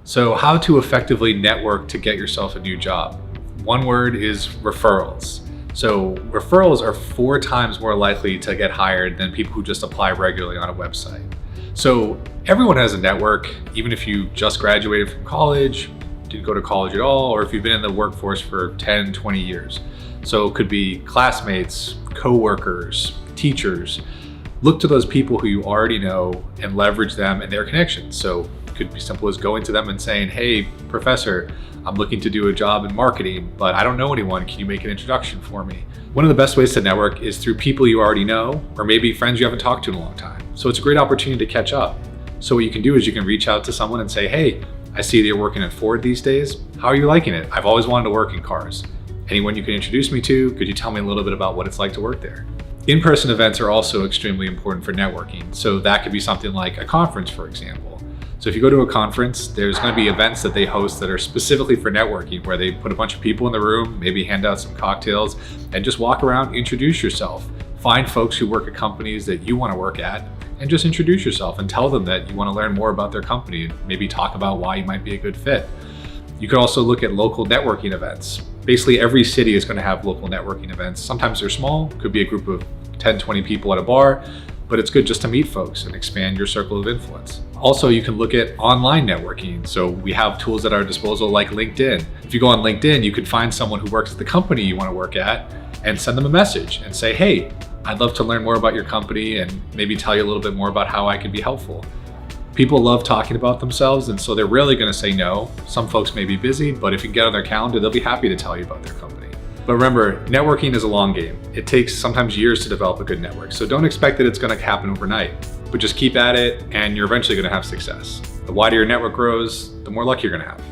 So how to effectively network to get yourself a new job? One word is referrals. So referrals are 4 times more likely to get hired than people who just apply regularly on a website. So everyone has a network, even if you just graduated from college, didn't go to college at all, or if you've been in the workforce for 10, 20 years. So it could be classmates, coworkers, teachers. Look to those people who you already know and leverage them and their connections. So it could be simple as going to them and saying, hey, professor, I'm looking to do a job in marketing, but I don't know anyone. Can you make an introduction for me? One of the best ways to network is through people you already know, or maybe friends you haven't talked to in a long time. So it's a great opportunity to catch up. So what you can do is you can reach out to someone and say, hey, I see that you're working at Ford these days. How are you liking it? I've always wanted to work in cars. Anyone you can introduce me to? Could you tell me a little bit about what it's like to work there? In-person events are also extremely important for networking. So that could be something like a conference, for example. So if you go to a conference, there's going to be events that they host that are specifically for networking, where they put a bunch of people in the room, maybe hand out some cocktails, and just walk around, introduce yourself. Find folks who work at companies that you want to work at, and just introduce yourself and tell them that you want to learn more about their company and maybe talk about why you might be a good fit. You could also look at local networking events. Basically, every city is going to have local networking events. Sometimes they're small, could be a group of 10, 20 people at a bar, but it's good just to meet folks and expand your circle of influence. Also, you can look at online networking. So we have tools at our disposal like LinkedIn. If you go on LinkedIn, you can find someone who works at the company you want to work at and send them a message and say, hey, I'd love to learn more about your company and maybe tell you a little bit more about how I can be helpful. People love talking about themselves, and so they're rarely going to say no. Some folks may be busy, but if you can get on their calendar, they'll be happy to tell you about their company. But remember, networking is a long game. It takes sometimes years to develop a good network, so don't expect that it's going to happen overnight, but just keep at it and you're eventually going to have success. The wider your network grows, the more luck you're going to have.